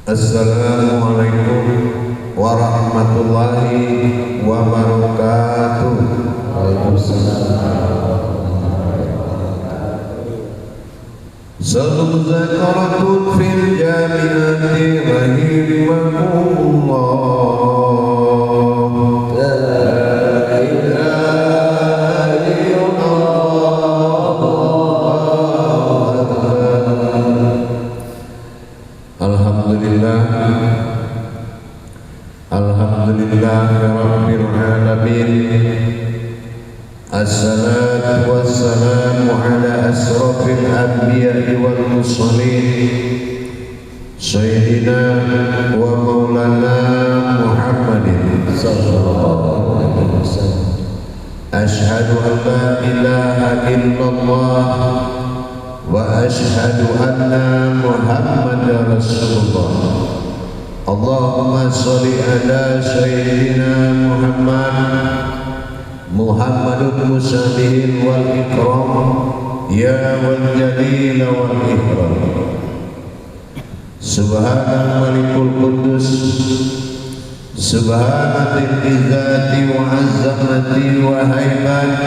Assalamualaikum warahmatullahi wabarakatuh. Salam zakaratun fil jamiati rahimakumullah. Alhamdulillahirabbil alamin. Assalatu wassalamu ala asrafil anbiya'i wal mursalin sayyidina wa maulana Muhammadin sallallahu alaihi wasallam. Asyhadu an la ilaha illallah wa asyhadu anna Muhammadar Rasulullah. Allahumma sholli ala sayyidina Muhammadun musallihin wal ikram ya wal jalil wal ikram. Subhanal malikul qudus subhanatil izzati wa azamati wa haibat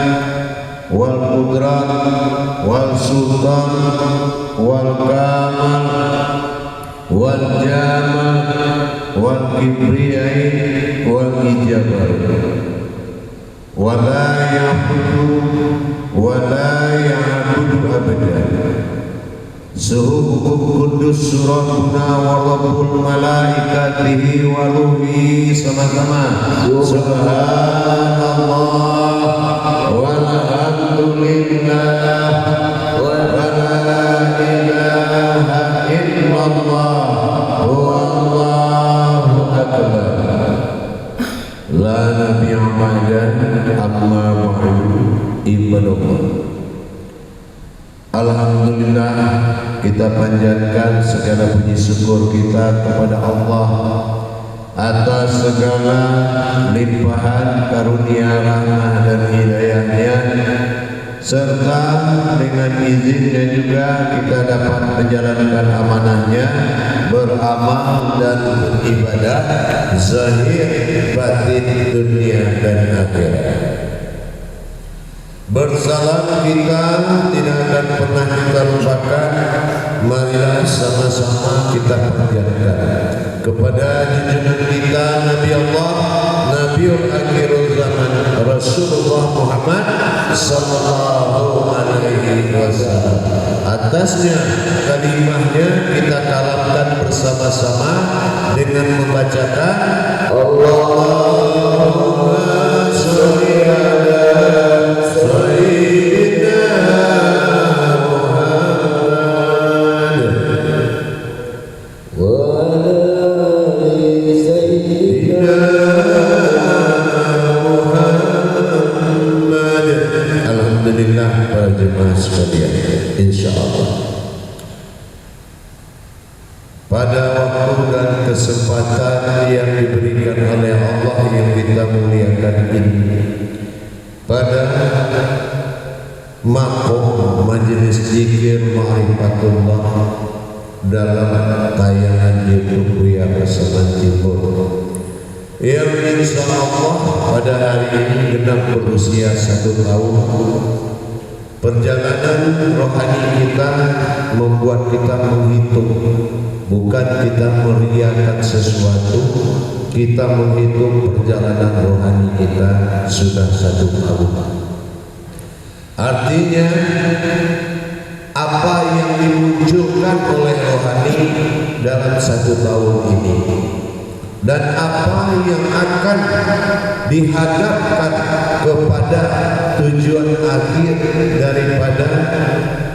wal qudrat wal sultan wal kamal wal jamal wal kibriyai wal ijabar wa la ya'budu abadan. Subuh kudus surabuna wa rabbul malaikatihi wa ruhi sama-sama subhanallah walhamdulillah wa la ilaha illallah wallahu akbar. La nabiyya ba'da amma ba'du ibadallah. Alhamdulillah, kita panjatkan segala puji syukur kita kepada Allah atas segala limpahan karunia rahmah dan hidayahnya, serta dengan izinnya juga kita dapat menjalankan amanahnya, beramal dan beribadah zahir batin dunia dan akhirat. Bersalam kita tidak akan pernah kita lupakan. Marilah sama-sama kita panjatkan kepada junjungan kita Nabi Allah, Nabiul Akhirul Zaman, Rasulullah Muhammad sallallahu alaihi wasallam. Atasnya kalimahnya kita kalamkan bersama-sama dengan membacakan Allahumma sholli ala sayyidina Muhammad wa ala sayyidina Muhammad. Alhamdulillah para jemaah sekalian, insyaallah pada waktu dan kesempatan yang diberikan oleh Allah yang kita muliakan ini, pada makom majelis zikir ma'rifatullah dalam tayangan YouTube Buya Pasaman Timur, yang insya Allah pada hari ini genap berusia 1 tahun. Perjalanan rohani kita membuat kita menghitung, bukan kita meriakan sesuatu. Kita menghitung perjalanan rohani kita sudah 1 tahun. Artinya apa yang dimunculkan oleh rohani dalam 1 tahun ini dan apa yang akan dihadapkan kepada tujuan akhir daripada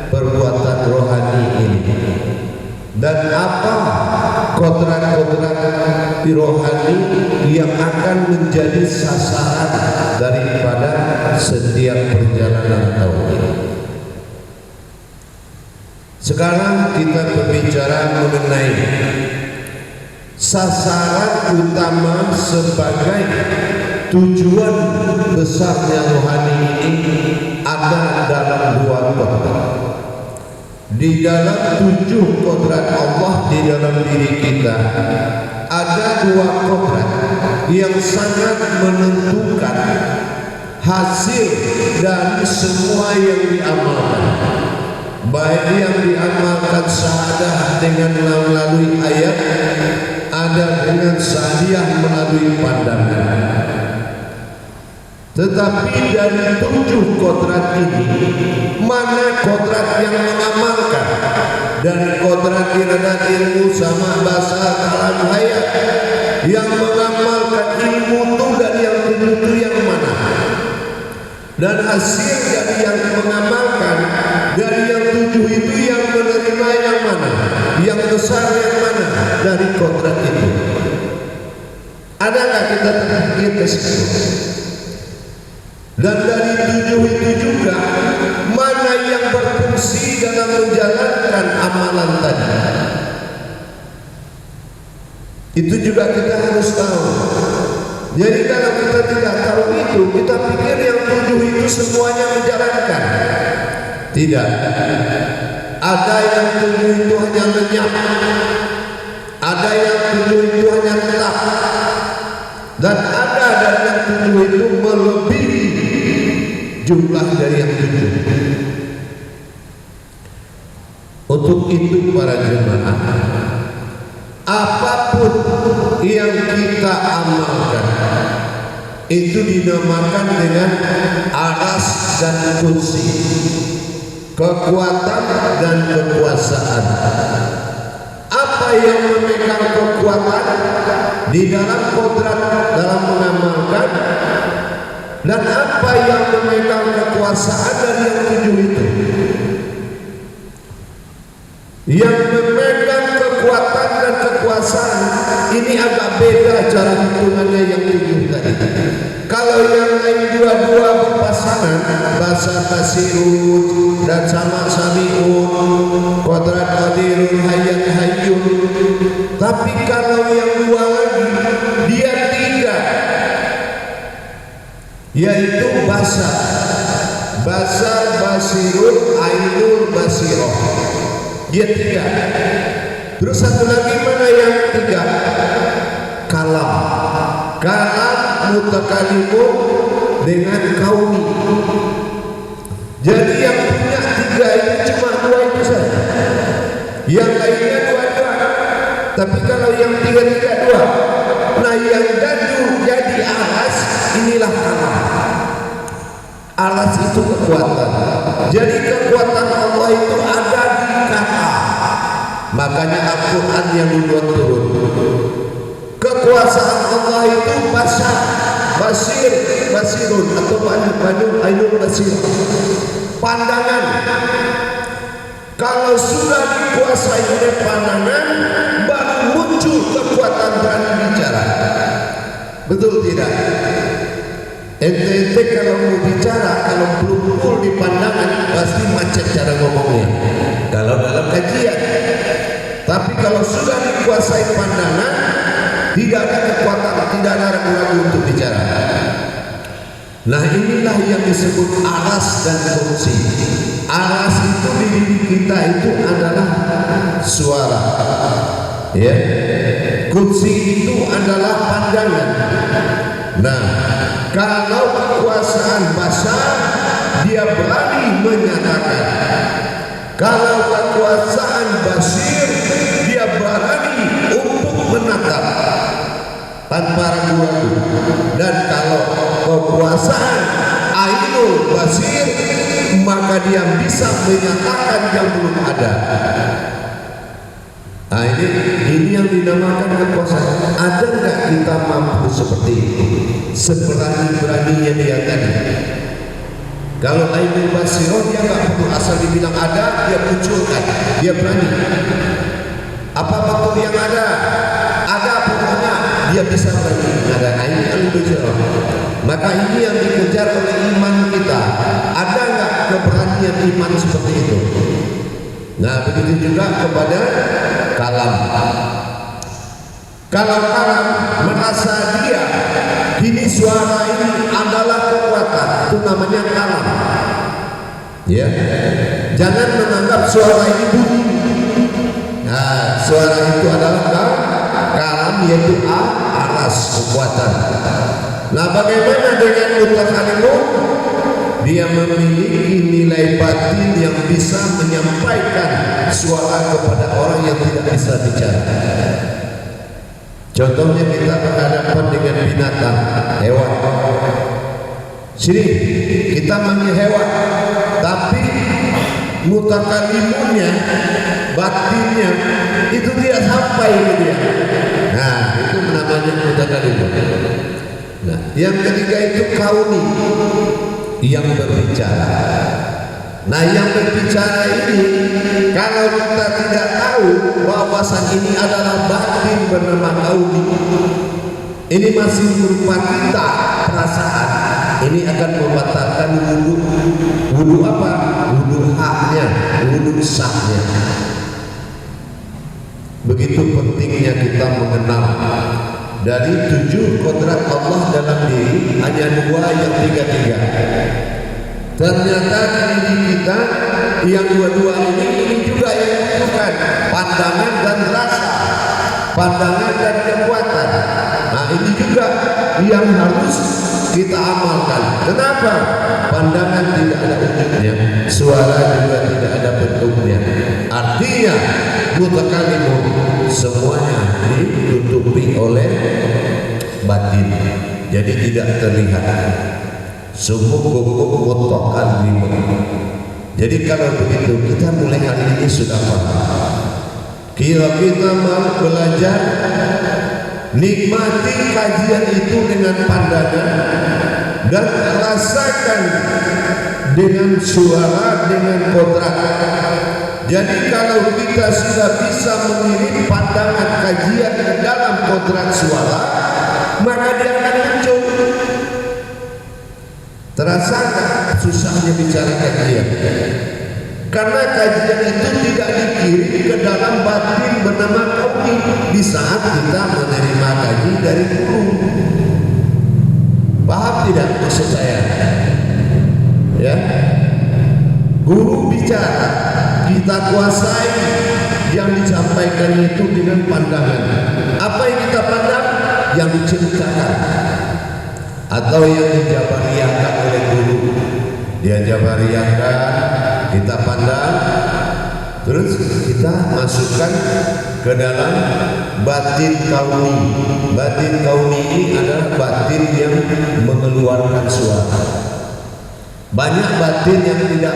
perbuatan rohani ini, dan apa kodrat-kodrat rohani yang akan menjadi sasaran daripada setiap perjalanan tauhid. Sekarang kita berbicara mengenai sasaran utama sebagai tujuan besarnya rohani ini ada dalam 2 kodrat. di dalam 7 kodrat Allah di dalam diri kita ada 2 kodrat yang sangat menentukan hasil dari semua yang diamalkan, baik yang diamalkan syahadah dengan melalui ayat, ada dengan sahiyah melalui pandangan. Tetapi dari 7 kodrat ini, mana kodrat yang mengamalkan? Dari kodrat iradat ilmu sama bahasa kalam hayat, yang mengamalkan ilmu itu dari yang 7 itu yang mana? Dan hasil dari yang mengamalkan dari yang 7 itu yang menerima yang mana? Yang besar yang mana dari kodrat itu? Adakah kita terpikir ke situ? Dan dari 7 itu juga mana yang berfungsi dalam menjalankan amalan tadi? Itu juga kita harus tahu. Jadi kalau kita tidak tahu itu, kita pikir yang 7 itu semuanya menjalankan. Tidak. Ada yang 7 itu hanya lenyap, ada yang 7 itu hanya tetap, dan ada dari yang 7 itu melebihi jumlah dari yang 7. Untuk itu para jemaah, apapun yang kita amalkan itu dinamakan dengan aras dan kursi, kekuatan dan kekuasaan. Apa yang memegang kekuatan di dalam kodrat dalam mengamalkan, dan apa yang memegang kekuasaan dari yang 7 itu? Yang memegang kekuatan dan kekuasaan ini agak beda cara hitungannya yang 7 tadi. Kalau yang lain 2 berpasangan, basar basirun dan sama samiun, kodrat qadirun hayat hayyun. Tapi kalau yang 2 lagi dia 3, yaitu basar basirun ainul basiroh, dia 3. Terus satu lagi mana yang 3? Kalam mutakalimun dengan kauni. Jadi yang punya 3 itu cuma 2 itu saja, yang lainnya 2. Tapi kalau yang 3 tidak 2. Nah yang jadi aras inilah kalam. Aras itu kekuatan. Jadi kekuatan Allah itu ada di kata. Makanya Al-Quran yang dibuat turun. Kekuasaan Allah itu basirun atau ainul basir, pandangan. Kalau sudah dikuasai oleh pandangan, baru muncul kekuatan berani bicara. Betul tidak? Ente kalau mau bicara, kalau belum full di pandangan, pasti macet cara ngomongnya. Kalau dalam kajian. Tapi kalau sudah dikuasai pandangan, tidak ada kekuatan, tidak ada ragu-ragu untuk bicara. Nah inilah yang disebut aras dan kursi. Aras itu di diri kita itu adalah suara, ya. Kursi itu adalah pandangan. Nah, kalau kekuasaan basar, dia berani menyatakan. Kalau kekuasaan basir, dia berani untuk menatap tanpa ragu-ragu. Dan kalau kekuasaan ainul basir, maka dia bisa menyatakan yang belum ada. Nah ini yang dinamakan kekuasaan. Ada nggak kita mampu seperti itu? Seberani-beraninya dia tadi. Kalau ainul basiroh dia nggak perlu asal dibilang ada, dia munculkan, dia berani. Apa betul yang ada? Ada pokoknya dia bisa berani. Ada ainul basiroh. Maka ini yang dikejar oleh iman kita. Ada nggak keberanian iman seperti itu? Nah begitu juga kepada kalam. Kalau kalam merasa dia kini suara ini adalah kekuatan, itu namanya kalam. Ya. Jangan menganggap suara ini bunyi. Nah, suara itu adalah kalam, yaitu aras, kekuatan. Nah, bagaimana dengan mutakalimun? Dia memiliki nilai batin yang bisa menyampaikan suara kepada orang yang tidak bisa bicara. Contohnya kita berhadapan dengan binatang, hewan. Sini kita manggil hewan, tapi mutakalimunnya, batinnya itu tidak sampai ke dia. Nah, itu namanya mutakalimun. Nah, yang ketiga itu kauni, yang berbicara. Nah, yang berbicara ini kalau kita tidak tahu bahwasan ini adalah batin bernama kauni, ini masih berupa kita perasaan, ini akan membatalkan wudu apa? Wudu haknya, wudu sahnya. Begitu pentingnya kita mengenal dari 7 kodrat Allah dalam diri, hanya 2 yang 3. Ternyata diri kita yang 2 ini juga yang membutuhkan pandangan dan rasa, pandangan dan kekuatan. Nah, ini juga yang harus kita amalkan. Kenapa? Pandangan tidak ada wujudnya, suara juga tidak ada bentuknya. Artinya mutakalimun semuanya ditutupi oleh batin, jadi tidak terlihat. Sumuk hukum mutakalimun. Jadi kalau begitu kita mulai hari ini sudah paham. Kira kita mau belajar, nikmati kajian itu dengan pandangan dan rasakan dengan suara, dengan kodrat. Jadi kalau kita sudah bisa mengirim pandangan kajian ke dalam kodrat suara, maka dia akan muncul. Terasa susahnya bicara kajian, karena kajian itu tidak dikirim ke dalam batin bernama kauni di saat kita menerima kaji dari guru. Paham tidak maksud saya? Ya, guru bicara, kita kuasai yang disampaikan itu dengan pandangan. Apa yang kita pandang? Yang diceritakan atau yang dijabariakan oleh guru. Dia jabariakan, kita pandang, terus kita masukkan ke dalam batin kauni. Batin kauni ini adalah batin yang mengeluarkan suara. Banyak batin yang tidak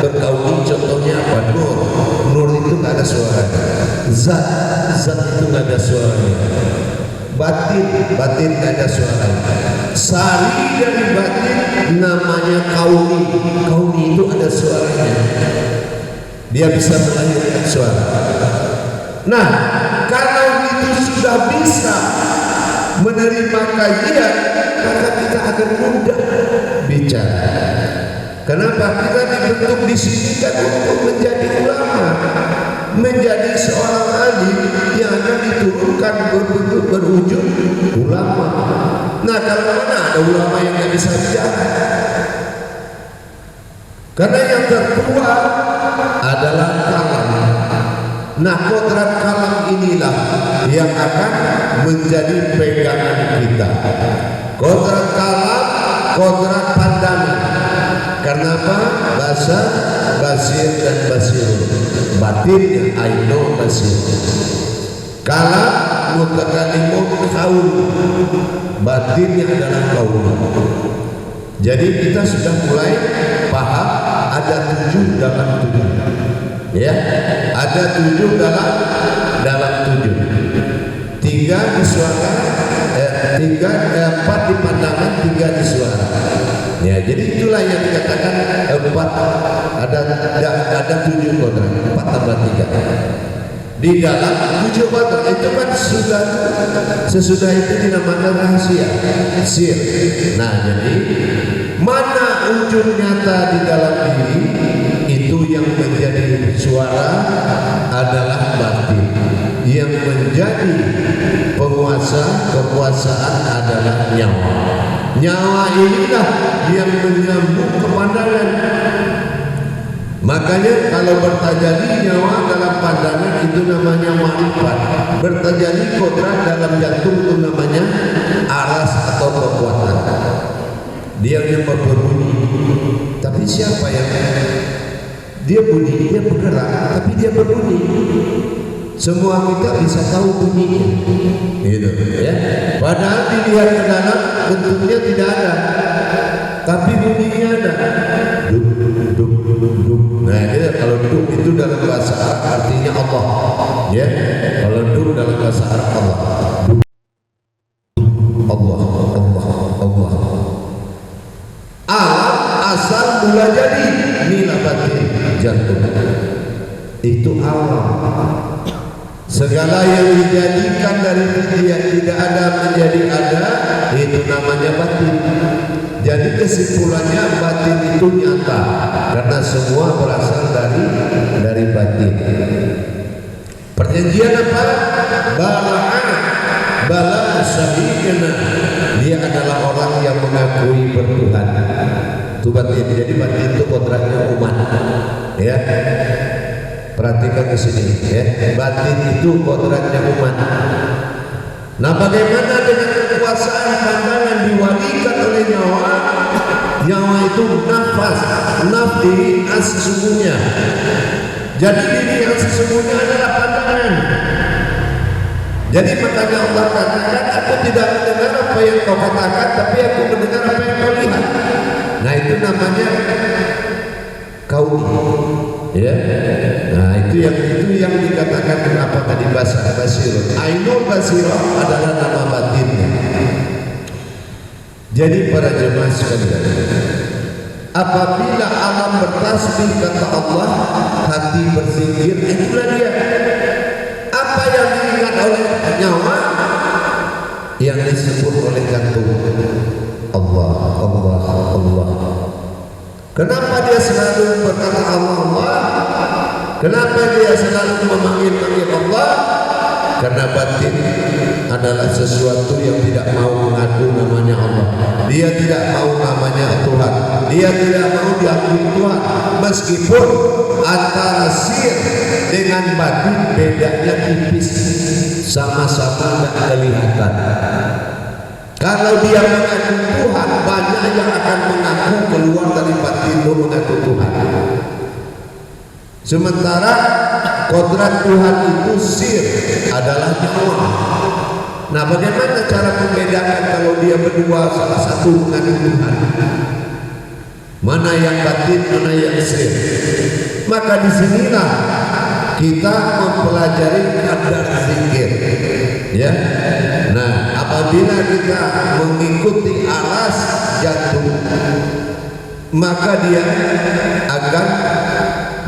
berkauni, contohnya apa? Nur itu nggak ada suara. Zat itu nggak ada suaranya. Batin nggak ada suara. Sari dari batin namanya kauni. Kauni itu ada suaranya. Dia bisa melahirkan suara. Nah, kalau itu sudah bisa menerima kajian, maka kita akan mudah bicara. Kenapa? Kita dibentuk di sini kan untuk menjadi ulama, menjadi seorang alim yang akan diturunkan berwujud ulama. Nah, kalau mana ada ulama yang tidak bisa bicara? Karena yang tertua adalah kalam. Nah, kodrat kalam inilah yang akan menjadi pegangan kita. Kodrat kalam, kodrat pandangan. Karena apa? Bahasa basir dan basir, batinnya aino basir. Kalam mutakalimun kaul, batinnya adalah kaul. Jadi kita sudah mulai paham ada 7 dalam 7. Ya, ada 7 dalam 7. 3 di suara, 4 di pandangan, 3 di suara. Ya, jadi itulah yang dikatakan 4 ada 7 kodrat, 4 tambah 3. Di dalam 7 kodrat itu kan sesudah itu dinamakan rahasia, sir. Nah, jadi mana wujud nyata di dalam diri itu yang menjadi suara adalah batin. Yang menjadi penguasa kekuasaan adalah nyawa. Nyawa inilah yang menyambung ke pandangan. Makanya kalau bertajalli nyawa dalam pandangan itu namanya ma'rifat. Bertajalli kodrat dalam jantung itu namanya aras atau kekuatan. Dia yang berbunyi. Tapi siapa yang dia bunyi, dia bergerak, tapi dia berbunyi. Semua kita bisa tahu bunyinya, gitu ya. Padahal dilihat ke dalam bentuknya tidak ada, tapi bunyinya ada. Duk, duk, duk. Nah, itu kalau duk itu dalam bahasa Arab artinya Allah, ya. Kalau duk dalam bahasa Arab Allah. Duk. Allah, Allah, Allah. Alam asal mula jadi nila batin jantung. Itu alam. Segala yang dijadikan dari tidak ada menjadi ada, itu namanya batin. Jadi kesimpulannya batin itu nyata karena semua berasal dari batin. Perjanjian apa? Bala syahidina. Dia adalah orang yang mengakui bertuhan. Itu batin. Jadi batin itu kodratnya umat. Ya. Perhatikan di sini, ya. Batin itu kodratnya umat. Nah, bagaimana dengan kekuasaan pandangan diwalikan oleh nyawa? Nyawa itu nafas, diri yang sesungguhnya. Jadi diri yang sesungguhnya adalah pandangan. Jadi makanya Allah katakan, aku tidak mendengar apa yang kau katakan, tapi aku mendengar apa yang kau lihat. Nah, itu namanya kauni. Ya, nah itu yang dikatakan kenapa tadi bahasa basirah. Ainul basirah adalah nama batinnya. Jadi para jemaah sekalian, apabila alam bertasbih kata Allah, hati berzikir, itulah dia. Apa yang diingat oleh nyawa, yang disebut oleh jantung. Allah, Allah, Allah. Kenapa dia selalu berkata Allah, Allah? Kenapa dia selalu memanggil Allah? Karena batin adalah sesuatu yang tidak mau mengaku namanya Allah. Dia tidak mau namanya Tuhan. Dia tidak mau diakui Tuhan. Meskipun antara sir dengan batin bedanya tipis, sama-sama tidak kelihatan. Kalau dia mengaku Tuhan, banyak yang akan mengaku keluar dari batin itu mengaku Tuhan. Sementara kodrat Tuhan itu sir adalah nyawa. Nah, bagaimana cara membedakan kalau dia berdua salah satu mengaku Tuhan? Mana yang batin, mana yang sir? Maka disinilah kita mempelajari kadar zikir, ya. Nah, apabila kita mengikuti aras jantung, maka dia akan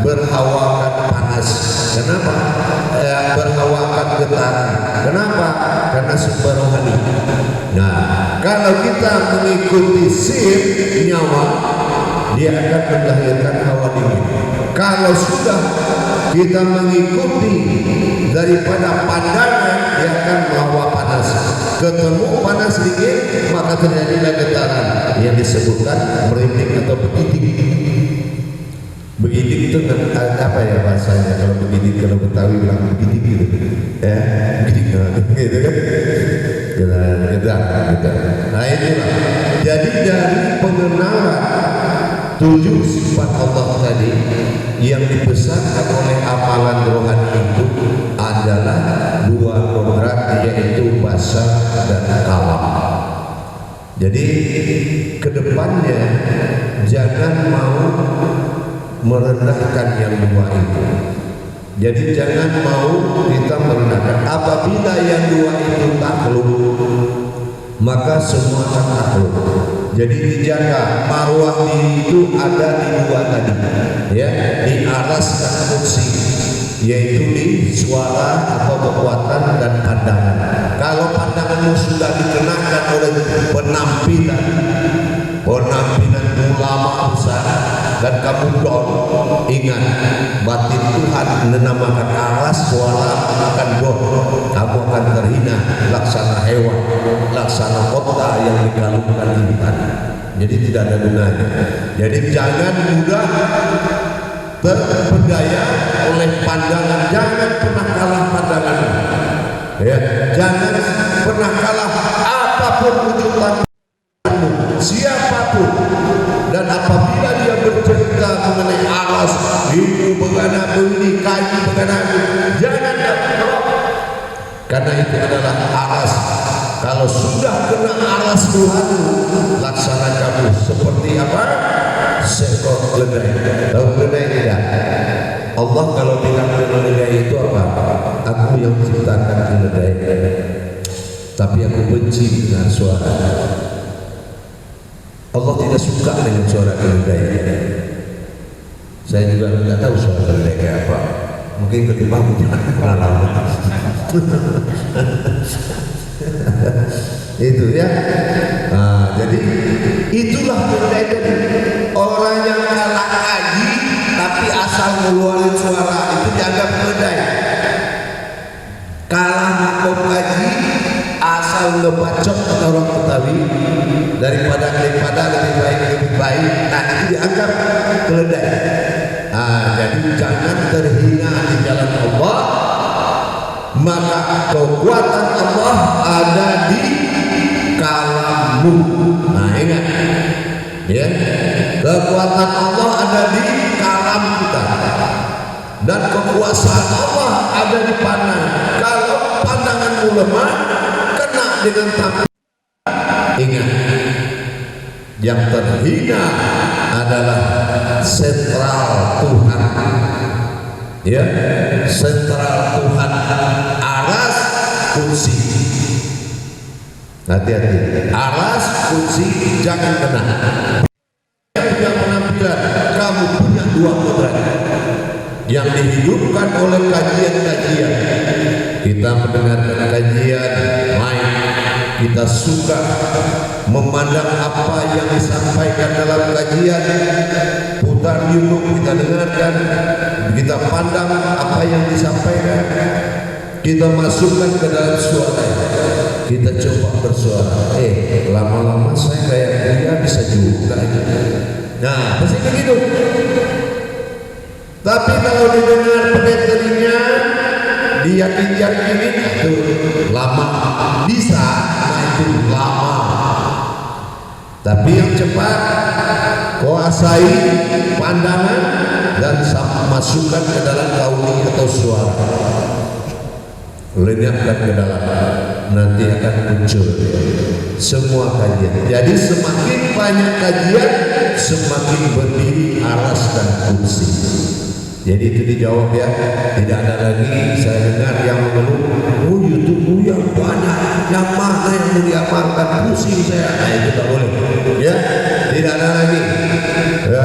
berhawakan panas. Kenapa? Berhawakan getaran. Kenapa? Karena sumber rohani. Nah, kalau kita mengikuti sir nyawa, dia akan melahirkan hawa dingin. Kalau sudah kita mengikuti daripada pandangan, dia akan membawa panas. Ketemu panas dingin, maka terjadilah getaran yang disebutkan merinding atau begidik. Begidik itu apa ya bahasanya? Kalau begidik, kalau Betawi bilang begidik gitu, ya, begidik gitu kan? Gedang. Nah, inilah. Jadi dari pengenalan 7 sifat Allah tadi yang dibesarkan oleh amalan rohani itu adalah 2 kodrat, yaitu basar dan kalam. Jadi kedepannya jangan mau merendahkan yang 2 itu. Jadi jangan mau kita merendahkan. Apabila yang 2 itu takluk, maka semua akan takluk. Jadi dijaga marwah diri itu ada di 2 tadi, ya, di aras dan kursi, yaitu di suara atau kekuatan dan pandangan. Kalau pandanganmu sudah dikenakan oleh penampilan ulama besar dan kamu down, ingat batin Tuhan menamakan aras suara akan down, kamu akan terhina laksana hewan, laksana kota yang dikalungkan intan. Jadi tidak ada gunanya. Jadi jangan mudah terpedaya oleh pandangan. Jangan pernah kalah pandangan, ya. Jangan pernah kalah apapun ujutan siapapun. Dan apabila dia bercerita mengenai aras itu begana begini, kayu begana, jangan jawab, karena itu adalah aras. Kalau sudah kena aras Tuhan, laksana kamu seperti apa? Seekor keledai. Tahu keledai tidak? Allah kalau bilang keledai itu apa? Aku yang menciptakan keledai, tapi aku benci dengan suara. Allah tidak suka dengan suara keledai. Saya juga tidak tahu suara keledai kayak apa. Mungkin ketimbang punya pengalaman. Itu ya. Nah, jadi itulah keledai tadi. Orang yang kalah kaji tapi asal ngeluarin suara itu dianggap keledai. Kalah makom kaji asal ngebacot kata orang Betawi, daripada lebih baik. Nah, itu dianggap keledai. Nah, jadi jangan terhina di jalan Allah. Maka kekuatan Allah ada di kalammu. Nah, ingat ya, kekuatan Allah ada di kalam kita, dan kekuasaan Allah ada di pandangan. Kalau pandanganmu lemah, kena dengan tangan. Ingat, yang terhina adalah sentral Tuhan, ya, sentral Tuhan, aras kursi. Hati-hati, aras kursi jangan kena. Punya penampilan, kamu punya dua kodrat yang dihidupkan oleh kajian-kajian. Kita mendengarkan kajian, main, kita suka memandang apa yang disampaikan dalam kajian, putar YouTube, kita dengarkan, kita pandang apa yang disampaikan, kita masukkan ke dalam suara, kita coba bersuara. Lama-lama saya kayak dia bisa juga. Nah, pasti begitu. Tapi kalau didengar pendetanya, diyakin-yakinin itu lama bisa, nah itu lama. Tapi yang cepat, kuasai pandangan dan masukkan ke dalam kauli atau suara, lenyapkan ke dalam, nanti akan muncul semua kajian. Jadi semakin banyak kajian, semakin berdiri aras dan kursi. Jadi itu dijawab ya, tidak ada lagi saya dengar yang mengeluh, YouTube yang banyak, yang mana yang mau diamalkan, pusing saya. Nah, itu tak boleh ya, tidak ada lagi ya.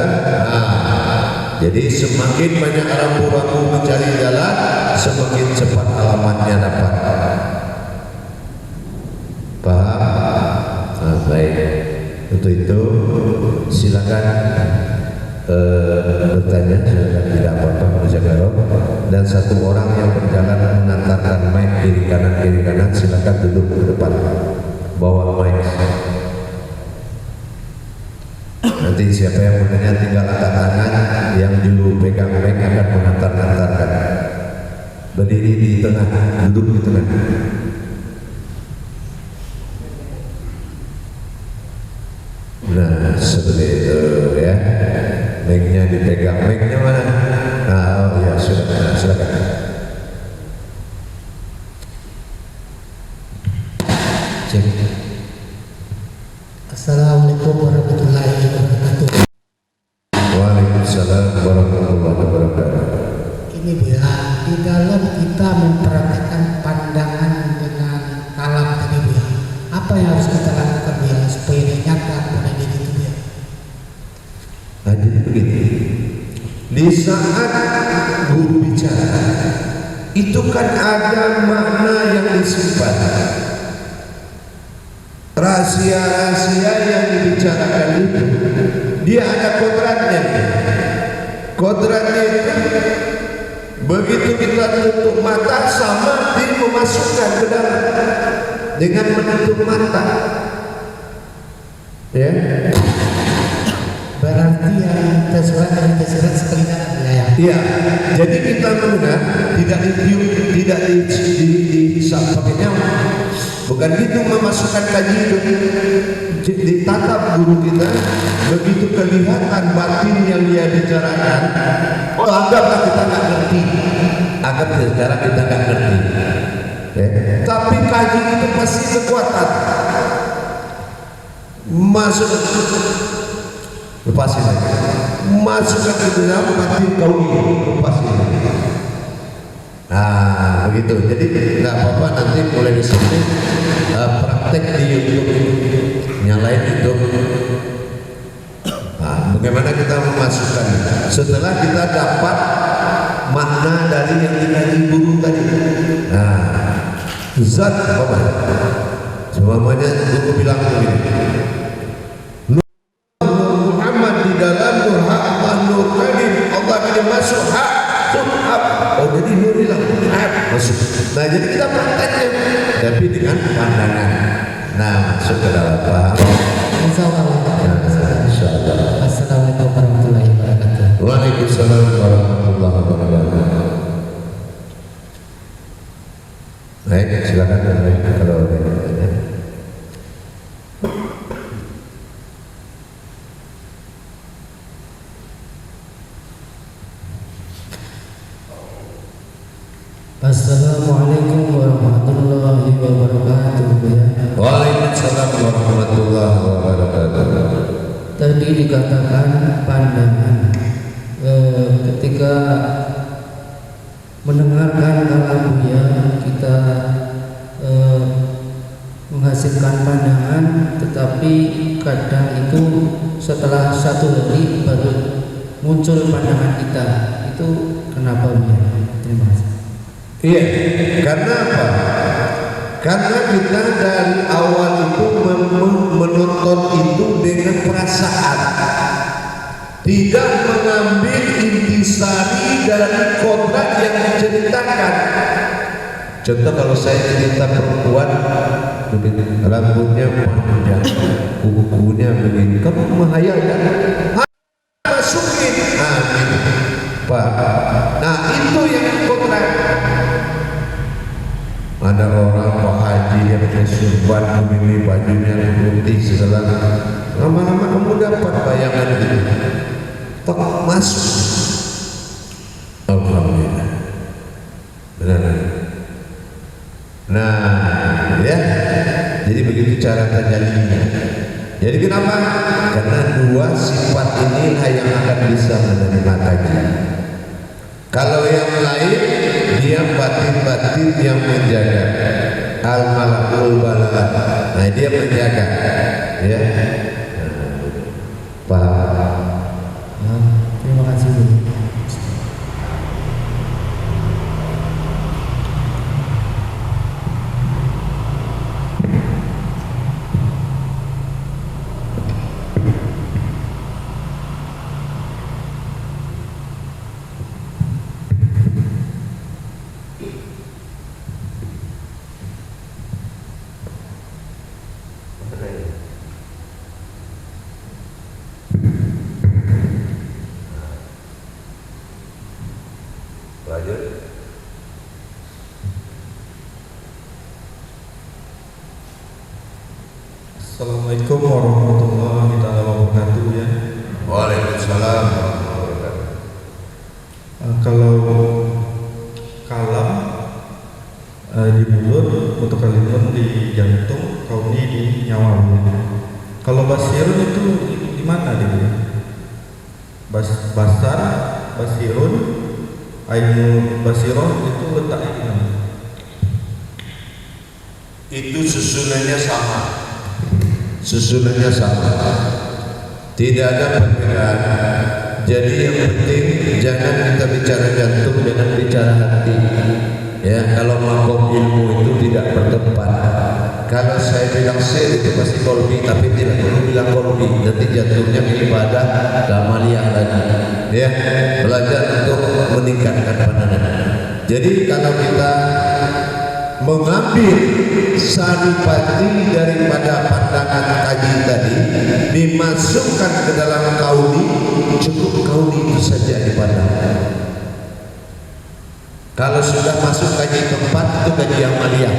Jadi semakin banyak rambu-rambu mencari jalan, semakin cepat alamatnya dapat. Paham? Baik, untuk itu silakan bertanya, tidak apa-apa, dan satu orang yang berjalan mengantarkan mic kiri kanan, silakan duduk ke depan, bawa mic. Nanti siapa yang bertanya tinggal angkat tangan, yang dulu pegang mic akan mengantarkan. Berdiri di tengah, duduk di tengah. Nah, seperti itu ya. Mic-nya dipegang, mic-nya mana? Nah, oh ya sudah, nah, silakan. Cek. Assalamualaikum warahmatullahi wabarakatuh. Waalaikumsalam warahmatullahi wabarakatuh. Ini Bu ya, di dalam kita mempraktekkan pandangan dengan kalam tadi Bu ya, apa yang harus kita lakukan Bu ya supaya dia nyata pada diri itu Bu ya? Jadi begini, di saat guru bicara itu kan ada makna yang disimpan, rahasia-rahasia yang dibicarakan itu dia ada kodratnya. Kodratnya itu begitu kita tutup mata sama dia memasukkan ke dalam dengan menutup mata, ya. Berarti yang tersurat dan tersurat sekali kanan ya. Iya, jadi kita mendengar tidak ditiup, tidak dihisap pakai nyawa. Bukan gitu memasukkan kaji itu. Ditatap guru kita, begitu kelihatan batin yang dia bicarakan, oh anggaplah kita nggak ngerti, anggap sekarang kita nggak ngerti. Tapi kaji itu pasti kekuatan. Masuk, lepasin lagi. Masukkan ke dalam batin kau ini, lepasin. Nah, begitu. Jadi nggak apa-apa, nanti mulai di sini praktek di YouTube, nyalain YouTube. Nah, bagaimana kita memasukkan setelah kita dapat makna dari yang dikaji guru tadi. Nah, zat apa? Semuanya guru bilang begini. Nur Muhammad di dalam nur hak Allah, nur kadim Allah akan masuk hak. Oh jadi nur bilang masuk. Nah jadi kita prakteknya, tapi dengan pandangan. Nah masuk ke dalam paham. Insyaallah. Assalamualaikum warahmatullahi wabarakatuh. Waalaikumsalam warahmatullahi wabarakatuh. Baik, silakan kalau ada yang bertanya. Assalamualaikum warahmatullahi wabarakatuh. Waalaikumsalam warahmatullahi wabarakatuh. Tadi dikatakan pandangan ketika mendengarkan kalam Buya kita menghasilkan pandangan, tetapi kadang itu setelah 1 hari baru muncul pandangan kita. Itu kenapa Buya? Terima kasih. Iya, karena apa? Karena kita dari awal itu menonton itu dengan perasaan, tidak mengambil intisari dari kodrat yang diceritakan. Contoh kalau saya cerita perempuan, rambutnya panjang, kukunya begini, kamu menghayalkan, masukin, gitu. Pak. Nah itu yang kodrat. Ada orang Pak Haji yang surban memilih bajunya putih setelah lama-lama kamu dapat bayangan itu, tak masuk. Alhamdulillah, benar. Nah, ya, jadi begitu cara terjadinya. Jadi kenapa? Karena 2 sifat inilah yang akan bisa menerima kaji. Kalau yang lain dia batin-batin yang menjaga, al-malakul balagh. Nah dia menjaga, ya. Paham? Terima kasih Bu. Lanjut. Assalamualaikum warahmatullahi wabarakatuh ya. Waalaikumsalam warahmatullahi wabarakatuh. Kalau kalam di mulut, untuk kalimun di jantung, kauni di nyawa ya. Kalau basirun itu di mana dia? Basar, basirun, ainul basiroh itu letaknya di mana? Itu susunannya sama. Susunannya sama, tidak ada perbedaan. Jadi yang penting jangan kita bicara jantung, jangan bicara hati. Ya, kalau makom ilmu itu tidak bertempat. Kalau saya bilang sir itu pasti kolbi, tapi tidak perlu bilang kolbi. Nanti jantungnya ibadah gamaliyah lagi. Ya, belajar untuk meningkatkan pandangan. Jadi kalau kita mengambil saripati daripada pandangan kaji tadi, dimasukkan ke dalam kauli, cukup kauli itu saja dipandang. Kalau sudah masuk kaji keempat itu kaji amaliyah,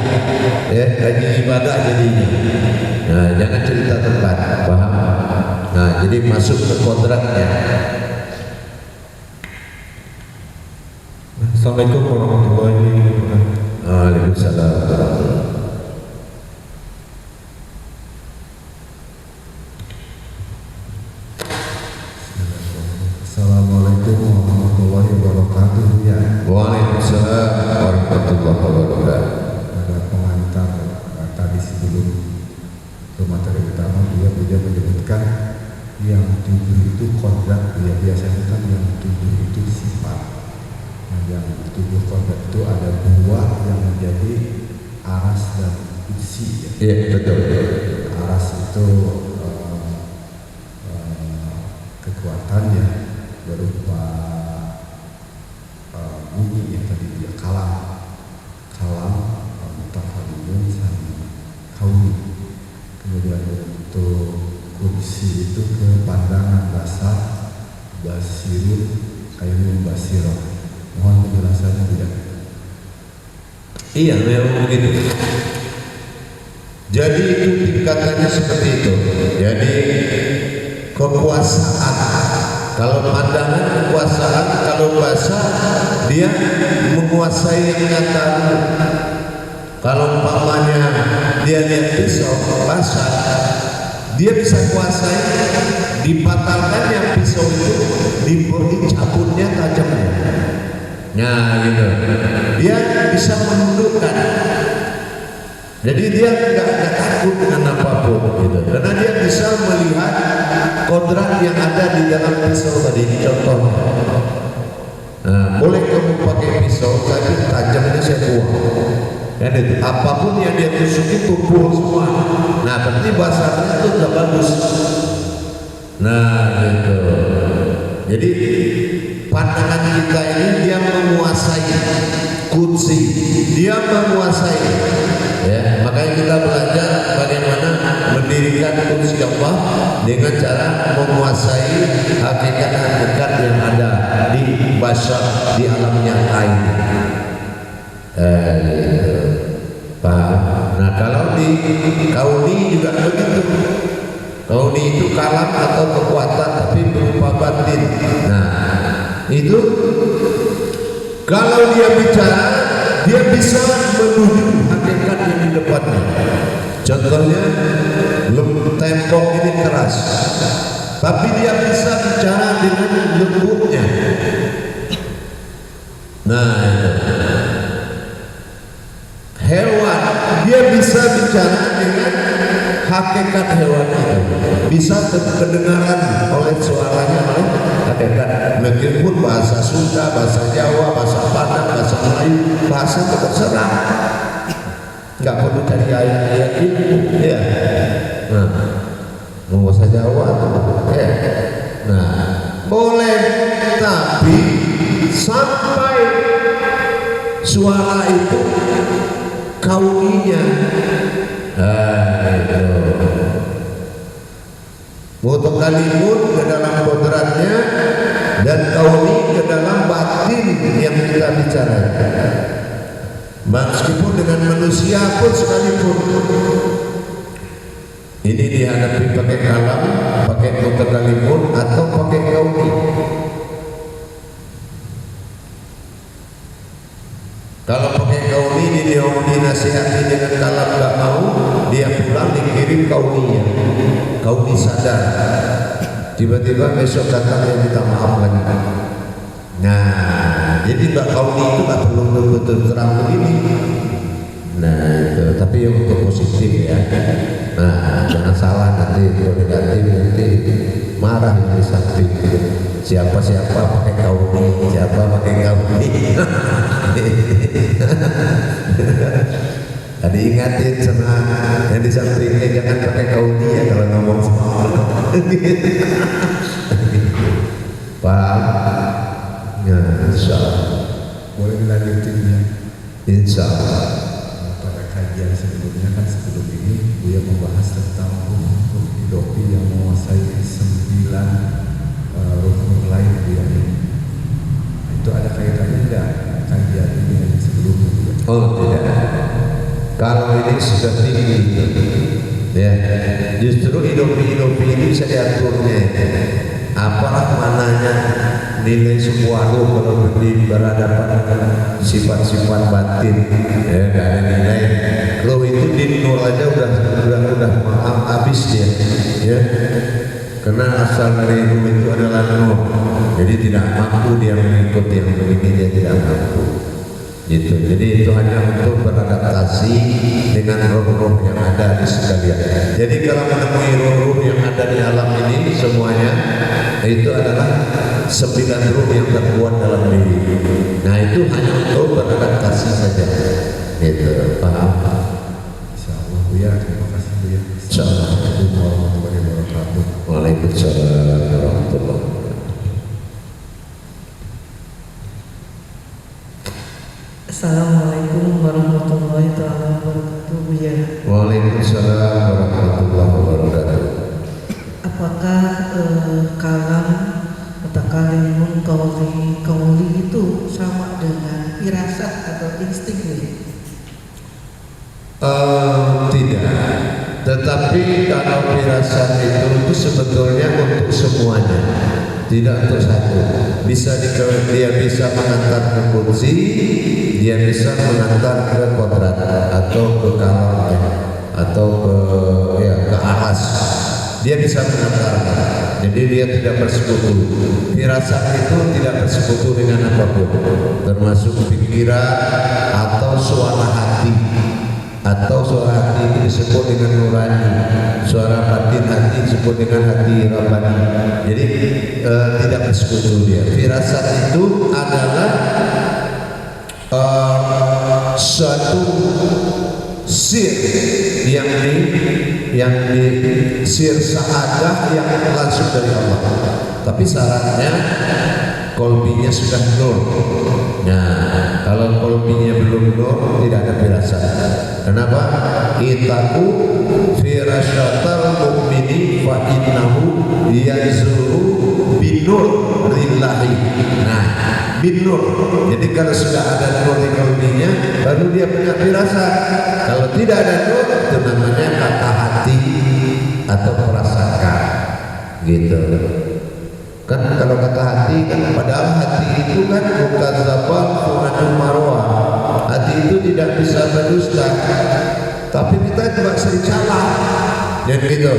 ya, kaji ibadah jadinya. Nah, jangan cerita tempat, paham? Nah, jadi masuk ke kodratnya. Assalamualaikum warahmatullahi wabarakatuh. Waalaikumsalam. Assalamualaikum warahmatullahi wabarakatuh. Ya, Waalaikumsalam warahmatullahi wabarakatuh. ada pengantar tadi sebelum ke materi utama dia menyebutkan yang 7 itu kodrat, dia biasanya kan yang 7 itu sifat. Nah, yang 7 kodrat itu ada 2 yang menjadi aras dan kursi. Iya, betul. Aras itu kekuatannya berupa bunyi yang tadi dia kalam mutafalimun sama kauli. Kemudian untuk kursi itu ke pandangan basar, basirun, ainun basirah. Mohon penjelasannya tidak. Iya, memang begitu. Jadi itu tingkatannya seperti itu. Jadi kekuasaan, kalau pandangan kekuasaan, kalau bahasa dia menguasai yang nyata. Kalau umpamanya dia lihat pisau basah, dia bisa kuasai, dibatalkannya pisau itu, dicabutnya tajamnya. Nah, gitu. Dia bisa menundukkan. Jadi dia tidak takut dengan apapun, gitu. Karena dia bisa melihat kodrat yang ada di dalam pisau tadi. Ini contohnya. Nah, boleh kamu pakai pisau, tapi tajamnya saya buang. Kan itu. Apapun yang dia tusuki tumpul semua. Nah, berarti basarnya itu sudah bagus. Nah, gitu. Jadi pandangan kita ini dia menguasai kursi, dia menguasai. Ya, makanya kita belajar bagaimana mendirikan kursi Allah dengan cara menguasai hakikat-hakikat yang ada di basyar, di alam yang lain. Paham? Nah, kalau di kauni juga begitu. Kauni itu kalam atau kekuatan, tapi berupa batin. Nah, itu kalau dia bicara, dia bisa menuju hakikat yang di depannya. Contohnya, tembok ini keras, tapi dia bisa bicara dengan lembutnya. Nah, itu. Hewan, dia bisa bicara dengan hakikat hewan itu, bisa terdengaran oleh suaranya, oleh hakikat. Meskipun bahasa Sunda, bahasa Jawa, bahasa Padang, bahasa Melayu, bahasa terserah, nggak perlu cari ayat-ayat itu, ya. Nah, mau bahasa Jawa, ya. Nah, boleh, tapi sampai suara itu kauninya. Itu mutaqallimun ke dalam kodratnya dan kauni ke dalam batin yang kita bicarakan. Meskipun dengan manusia pun sekalipun ini dihadapi pakai kalam, pakai mutaqallimun atau pakai kauni. Kalau pakai kauni, dia dinasihati dengan kalam gak mau, dia pulang dikirim kauninya. Kauni sadar, tiba-tiba besok datang dia minta maaf lagi. Nah, jadi gak kauni itu gak perlu betul terang begini. Nah, itu. Tapi yang untuk positif ya. Nah, jangan salah nanti kalau negatif nanti marah yang di samping. Siapa-siapa pakai kauni, siapa pakai kauni. Tadi ingatin sama yang di sampingnya, jangan pakai kauni ya kalau ngomong sama orang. Paham? Ya, insya Allah. Boleh dilanjutin ya. Insya Allah. kajian sebelumnya kan sebelum ini Buya membahas tentang ruh idopi yang menguasai 9 ruh lain Buya. Itu ada kaitannya tidak kajian ini yang sebelumnya Buya? Oh tidak. Kalau ini sudah tinggi, ya justru idopi ini bisa diaturnya. Apalah mananya nilai sebuah ruh kalau berhadapan dengan sifat-sifat batin, ya gak ada nilai. Ruh itu di nur aja udah habis dia, ya. Karena asal dari ruh itu adalah nur, jadi tidak mampu dia mengikuti yang begini, dia tidak mampu. Gitu. Jadi itu hanya untuk beradaptasi dengan roh-roh yang ada di sekalian. Jadi kalau menemui roh-roh yang ada di alam ini semuanya itu adalah 9 ruh yang terkuat dalam diri. Nah itu hanya untuk beradaptasi saja. Gitu. Paham? Insyaallah Buya, terima kasih Buya. Insyaallah. Assalamualaikum warahmatullahi wabarakatuh. Waalaikumsalam warahmatullahi wabarakatuh. Assalamualaikum warahmatullahi wabarakatuh Buya. Waalaikumsalam warahmatullahi wabarakatuh. Apakah kalam mutakalimun kauli itu sama dengan firasat atau insting Buya? Tidak. Tetapi kalau firasat itu sebetulnya untuk semuanya, tidak untuk satu. Dia bisa mengantar ke kursi, dia bisa mengantar ke kodrat atau ke kalam atau ke aras. Dia bisa mengantarkan. Jadi dia tidak bersekutu. Firasat itu tidak bersekutu dengan apapun, termasuk pikiran atau suara hati. Atau suara hati itu disebut dengan nurani, suara batin hati disebut dengan hati rabbani. Jadi tidak bersekutu dia. Firasat itu adalah suatu sir yang di sir syahadah yang langsung dari Allah. Tapi syaratnya kolbinya sudah nur. Nah, kalau kolbinya belum nur, tidak ada firasat. Kenapa? Itaku firasyatal mu'mini fa innahu yanzuru binur lillahi. Nah, binur. Jadi kalau sudah ada nur di kolbinya, baru dia punya firasat. Kalau tidak ada nur, itu namanya kata hati atau prasangka. Gitu. Kan kalau kata hati kan, padahal hati itu kan bukan zabah fu'anul marwah. Hati itu tidak bisa berdusta, tapi kita juga sering salah, dan gitu.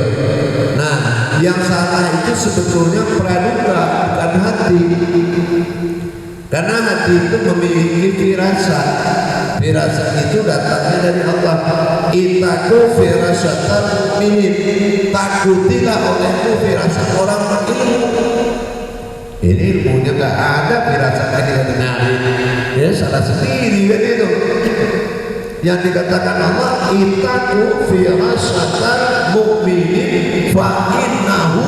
Nah, yang salah itu sebetulnya praduga, bukan hati. Karena hati itu memiliki firasat. Firasat itu datangnya dari Allah. Itaku firasatan mu'minin, takutilah olehku firasat orang berilmu. Ini ilmunya nggak ada, firasatnya kita dengarin, ya salah sendiri kan itu. Yang dikatakan Allah, itaku firasatan mu'minin fa innahu,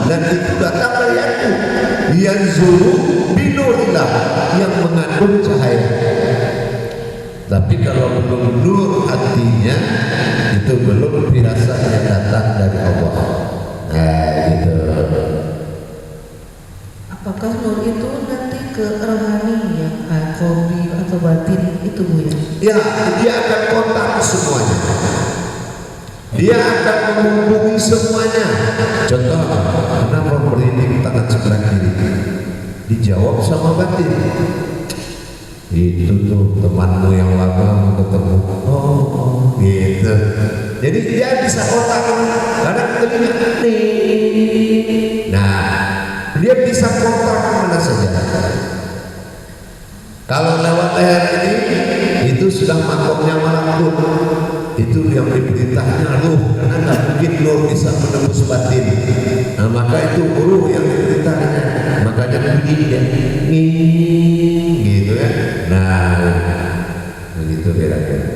dan itu datang dari aku. Yanzuru binurillah, yang mengandung cahaya. Tapi kalau belum nur hatinya, itu belum firasat yang datang dari Allah. Nah gitu. Apakah nur itu nanti ke rohani ya, kolbi atau batin itu Buya? Ya, dia akan kontak semuanya. Dia akan menghubungi semuanya. Contoh, kenapa merinding tangan sebelah kiri? Dijawab sama batin. Itu tuh temanmu yang lama mau ketemu. Oh, gitu. Jadi dia bisa kontak. Kadang telinga nih. Nah, dia bisa kontak kemana saja. Kalau lewat leher ini, itu sudah makomnya malakut. Itu yang diperintahnya ruh, karena tidak mungkin ruh bisa menembus batin. Nah, maka itu ruh yang diperintahnya. Makanya bunyi dia, gitu ya. Nah, begitu kira-kira.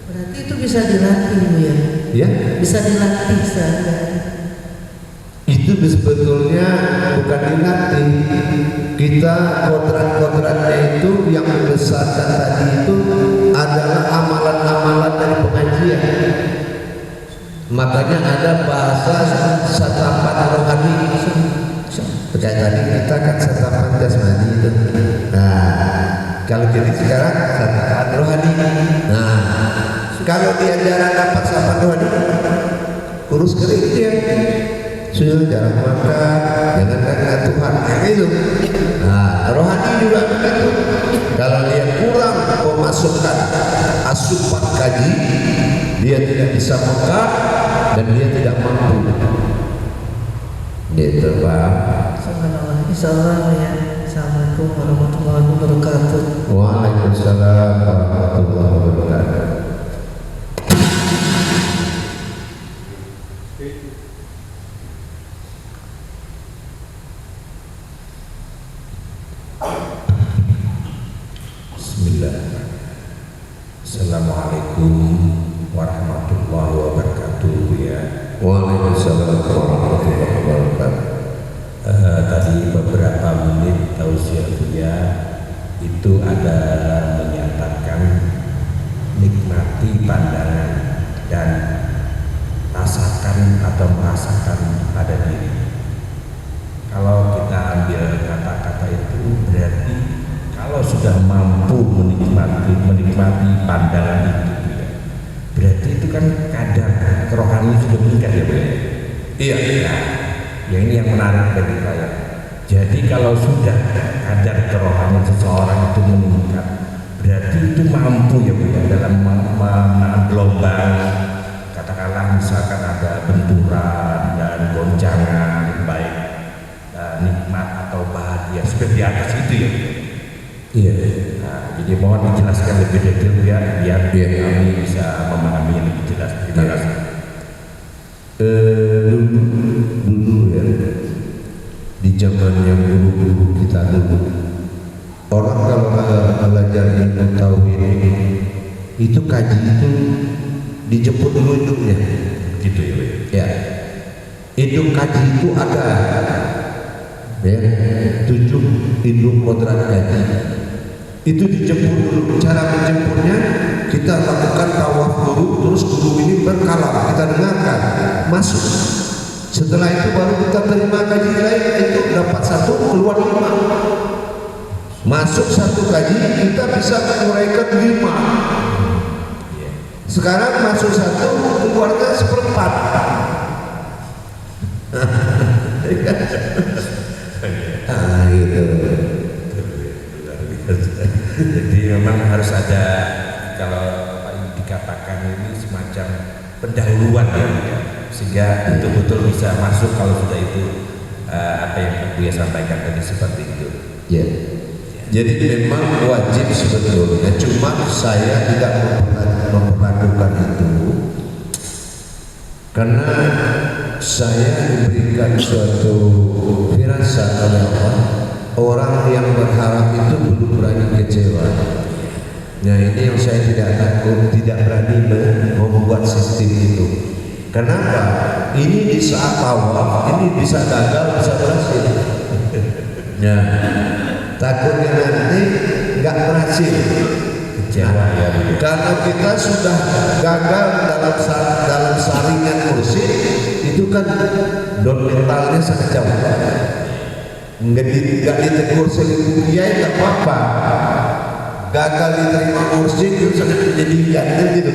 Berarti itu bisa dilatih Buya? Ya, Bisa dilatih sehari-hari. itu sebetulnya bukan dilatih. Kita kodrat-kodratnya itu yang membesarkan tadi itu adalah amalan-amalan dari Makanya ada bahasa satapan rohani. Kayak tadi kita kan satapan jasmani itu. Nah, kalau jadi sekarang satapan rohani. Nah, kalau diajaran dapat satapan rohani, urus kering dia. Sudah jarang makan, jangan karena Tuhan. Yang itu. Nah, rohani juga begitu. Kalau dia kurang memasukkan asupan kaji, dia tidak bisa makan dan dia tidak mampu. Gitu Pak. Subhanallah. Insyaallah ya. Assalamualaikum warahmatullahi wabarakatuh. Waalaikumsalam warahmatullahi wabarakatuh. Assalamualaikum warahmatullahi wabarakatuh ya. Waalaikumsalam warahmatullahi wabarakatuh. Tadi beberapa menit tausiah Buya itu adalah menyatakan nikmati pandangan dan rasakan atau merasakan pada diri. Kalau kita ambil kata-kata itu berarti kalau sudah mampu menikmati pandangan itu ya, berarti itu kan kadar kerohanian sudah meningkat ya Bu ya? Iya. Nah, ya ini yang menarik bagi saya. Jadi kalau sudah kadar kerohanian seseorang itu meningkat, berarti itu mampu ya Bu ya dalam menahan gelombang. Katakanlah misalkan ada benturan dan goncangan baik nikmat atau bahagia sudah di atas itu ya Bu. Iya. Nah, jadi mohon dijelaskan lebih detail ya biar kami bisa memahaminya lebih jelas. Terima kasih. Dulu ya, di zaman yang guru-guru kita dulu, orang kalau belajar ilmu tauhid itu kaji itu dijemput dulu induknya, Gitu ya. ya. Induk kaji itu ada, ya, 7 induk kodrat kaji. Itu dijemput dulu. Cara menjemputnya kita lakukan tawaf dulu, terus guru ini berkalam, kita dengarkan, masuk. Setelah itu baru kita terima kaji lain, itu dapat 1 keluar 5. Masuk 1 kaji kita bisa menguraikan 5. Sekarang masuk 1 keluarnya 1/4. Ah gitu. Jadi memang harus ada, kalau dikatakan ini semacam pendahuluan ya, sehingga betul-betul bisa masuk kalau sudah itu apa yang Buya sampaikan tadi seperti itu. Ya. Jadi memang wajib sebetulnya, cuma saya tidak memperlakukan itu karena saya diberikan suatu firasat oleh Allah, orang yang berharap itu belum berani kecewa. Nah ini yang saya tidak takut, tidak berani membuat sistem itu. Kenapa? Ini di saat tawaf, ini bisa gagal, bisa berhasil. Nah, takutnya nanti nggak berhasil. Kecewa ya. Karena kita sudah gagal dalam saringan kursi, itu kan don mentalnya sangat jauh. Nggak ditegur sehingga kiai nggak apa-apa. Gagal diterima kursi itu sangat menyedihkan kan gitu.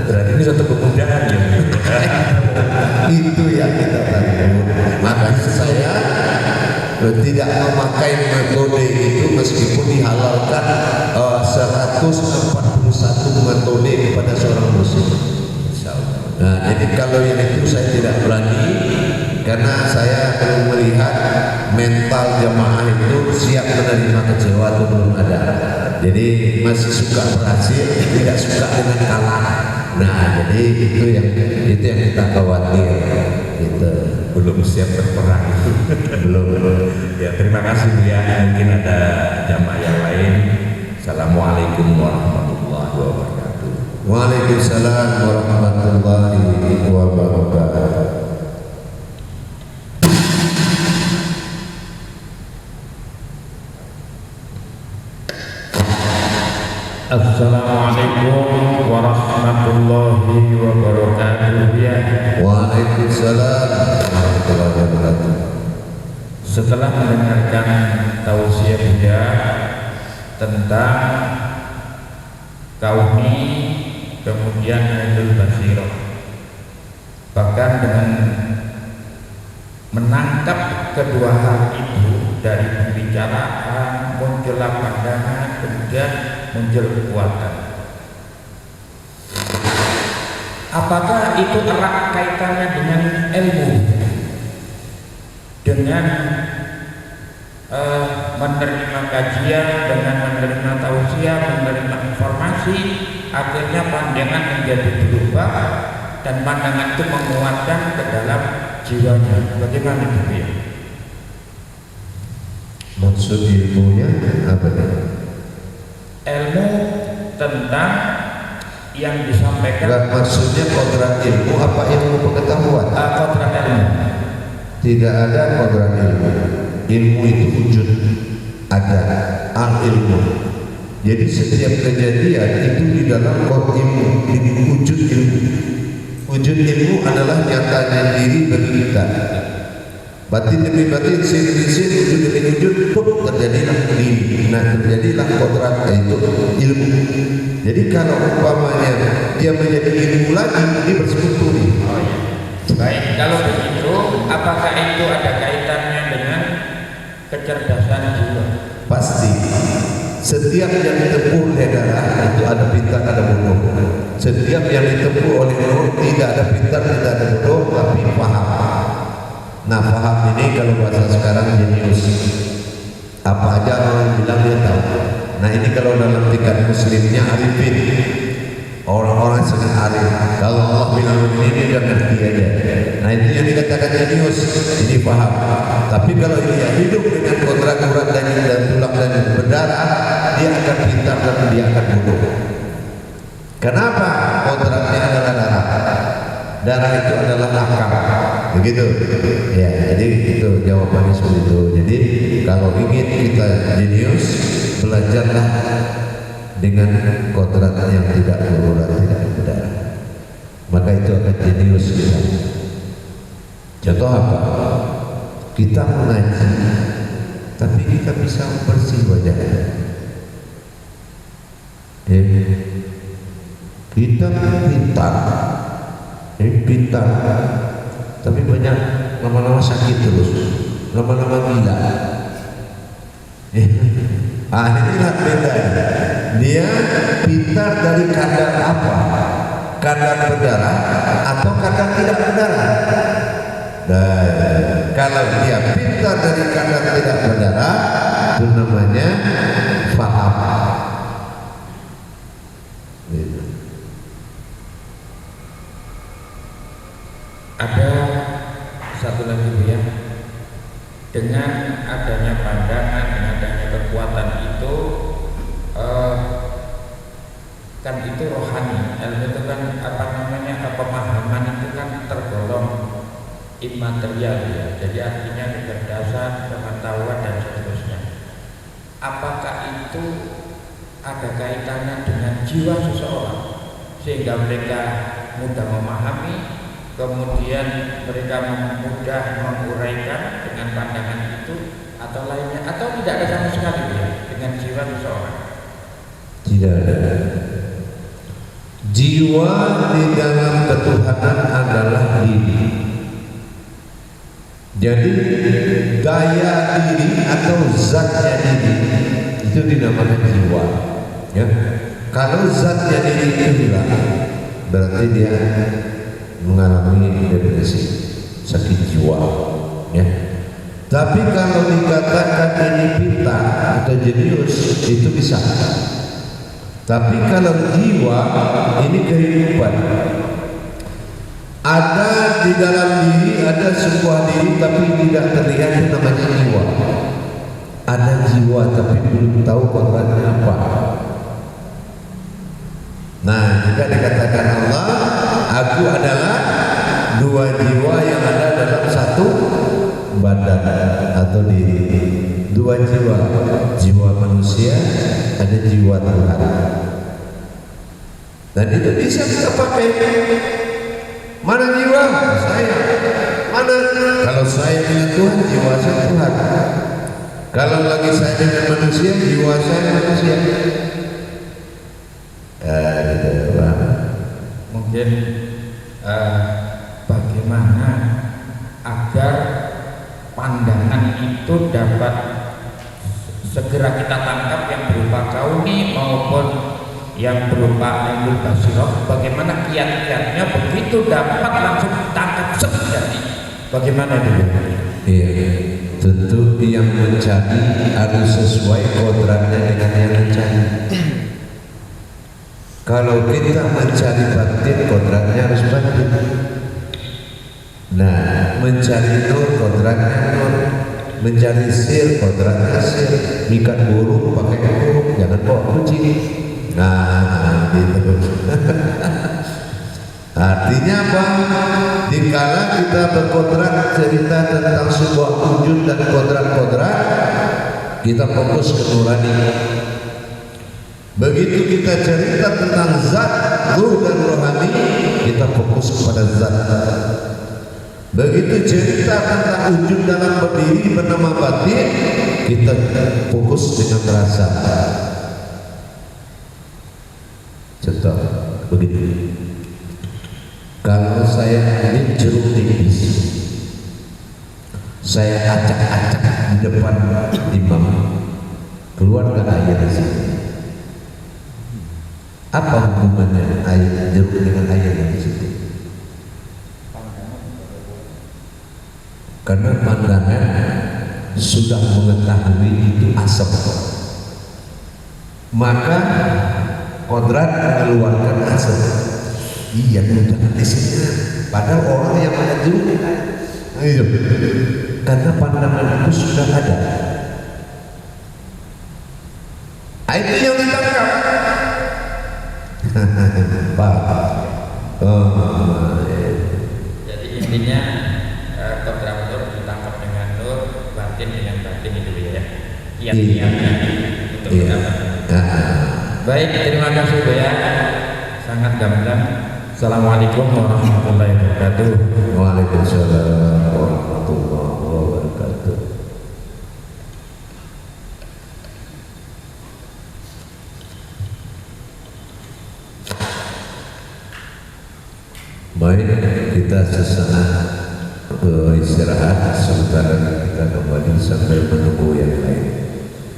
Berarti ini suatu kemudahan ya. Itu yang kita takut. Makanya saya tidak memakai metode itu meskipun dihalalkan 141 metode kepada seorang muslim. Nah, jadi kalau yang itu saya tidak berani karena saya belum melihat mental jamaah itu siap menerima kecewa itu belum ada. Jadi masih suka berhasil, tidak suka dengan kalah. Nah, jadi itu yang kita khawatir. Gitu. Belum siap berperang. Belum. Ya, terima kasih Buya. Mungkin ada jamaah yang lain. Assalamualaikum warahmatullahi wabarakatuh. Waalaikumsalam warahmatullahi wabarakatuh. Assalamualaikum warahmatullahi wabarakatuh ya. Waalaikumsalam warahmatullahi wabarakatuh. Setelah mendengarkan tausiah Buya tentang kauni, kemudian Aidul Basirah, bahkan dengan menangkap kedua hal itu dari pembicaraan, muncullah pandangan, kemudian muncul kekuatan. Apakah itu erat kaitannya dengan ilmu, dengan menerima kajian, dengan menerima tausiah, menerima informasi, akhirnya pandangan menjadi berubah dan pandangan itu menguatkan ke dalam jiwanya. Bagaimana itu ya? Maksud ilmunya apa nih? Ilmu tentang yang disampaikan. Enggak, maksudnya kodrat ilmu apa ilmu pengetahuan? Kodrat ilmu. Tidak ada kodrat ilmu. Ilmu itu wujud, ada al ilmu. Jadi setiap kejadian itu di dalam kod ilmu, ini wujud ilmu. Wujud ilmu adalah nyatanya diri bagi kita. Batin demi batin, sin demi sin, wujud demi wujud, terjadilah diri. Nah, terjadilah kodrat, yaitu ilmu. Jadi kalau umpamanya dia menjadi ilmu lagi, dia bersekutu. Oh iya. Baik, kalau begitu, apakah itu ada kaitannya dengan kecerdasan jiwa? Pasti. Setiap yang ditempuh oleh darah itu ada pintar, ada bodoh. Setiap yang ditempuh oleh nur tidak ada pintar, tidak ada bodoh, tapi paham. Nah, paham ini kalau bahasa sekarang jenius. Apa aja orang bilang dia tahu. Nah, ini kalau dalam tingkat muslimnya arifin. Orang-orang sangat arif. Kalau Allah bilang ini dia ngerti aja. Nah, itu yang dikatakan jenius. Ini paham. Tapi kalau dia hidup dengan kodrat-kodrat daging dan tulang dan berdarah, dia akan pintar dan dia akan bodoh. Kenapa? Kodratnya adalah darah. Darah itu adalah akal. Begitu. Ya, jadi itu jawabannya seperti itu. Jadi kalau ingin kita jenius, belajarlah dengan kodrat yang tidak berurat, tidak berdarah. Maka itu akan jenius kita. Contoh apa? Kita mengaji, tapi kita bisa bersih wajahnya. Kita pintar, tapi banyak lama-lama sakit terus, lama-lama gila. Inilah bedanya. Dia pintar dari kadar apa? Kadar berdarah atau kadar tidak berdarah? Dan kalau dia pintar dari kadar tidak berdarah, itu namanya faham. Ada satu lagi ya, dengan adanya pandangan, dengan adanya kekuatan itu, kan itu rohani. Ilmu itu kan apa namanya, pemahaman itu kan tergolong imaterial ya. Jadi artinya kecerdasan, pengetahuan dan seterusnya. Apakah itu ada kaitannya dengan jiwa seseorang sehingga mereka mudah memahami, kemudian mereka mudah menguraikan dengan pandangan itu atau lainnya, atau tidak ada sama sekali ya dengan jiwa seseorang? Tidak ada. Jiwa di dalam ketuhanan adalah diri. Jadi daya diri atau zatnya diri itu dinamakan jiwa. Ya. Kalau zatnya diri itu hilang, berarti dia mengalami depresi, sakit jiwa. Ya. Tapi kalau dikatakan ini pintar atau jenius, itu bisa. Tapi kalau jiwa ini kehidupan. Ada di dalam diri, ada sebuah diri tapi tidak terlihat, itu namanya jiwa. Ada jiwa tapi belum tahu kodratnya apa. Nah, jika dikatakan Allah, aku adalah dua jiwa yang ada dalam satu badan atau diri. Dua jiwa, jiwa manusia, ada jiwa Tuhan. Dan itu bisa kita pakai. Mana jiwa? Saya. Mana? Kalau saya dengan Tuhan, jiwa saya Tuhan. Kalau lagi saya dengan manusia, jiwa saya manusia. Gitu, Pak. Mungkin bagaimana agar pandangan itu dapat segera kita tangkap, yang berupa kauni maupun yang berupa ilmu basirah, bagaimana kiat-kiatnya begitu dapat langsung tangkap sekali. Bagaimana itu? Iya, tentu yang mencari harus sesuai kodratnya dengan yang mencari. Kalau kita mencari batin, kodratnya harus batin. Nah, mencari nur, kodratnya nur. Mencari sir, kodratnya sir. Ikan burung pakai burung, jangan bawa kucing. Nah, gitu. Artinya apa? Dikala kita berkodrat cerita tentang sebuah wujud dan kodrat-kodrat, kita fokus ke nurani. Begitu kita cerita tentang zat, ruh dan rohani, kita fokus kepada zat. Begitu cerita tentang wujud dalam berdiri bernama batin, kita fokus dengan rasa. Contoh begitu. Kalau saya ambil jeruk nipis, saya acak-acak di depan imam, keluar ke air di sini. Apa hubungannya air jeruk dengan air yang di situ? Karena pandangan sudah mengetahui itu asap, maka kodrat mengeluarkan asap. Iya, jangan di sini. Padahal orang yang maju, ayo, karena pandangan itu sudah ada. Itu yang ditangkap. Pak. Jadi intinya kontraktor ditangkap dengan nur, batin dengan batin itu ya. Kiat-kiatnya untuk mendapatkan. Baik, terima kasih ya. Sangat gamblang. Assalamualaikum warahmatullahi wabarakatuh. Waalaikumsalam warahmatullahi wabarakatuh. Baik, kita sesaat istirahat sementara kita kembali sampai menunggu yang lain.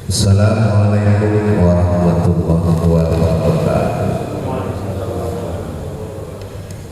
Assalamualaikum warahmatullahi wabarakatuh.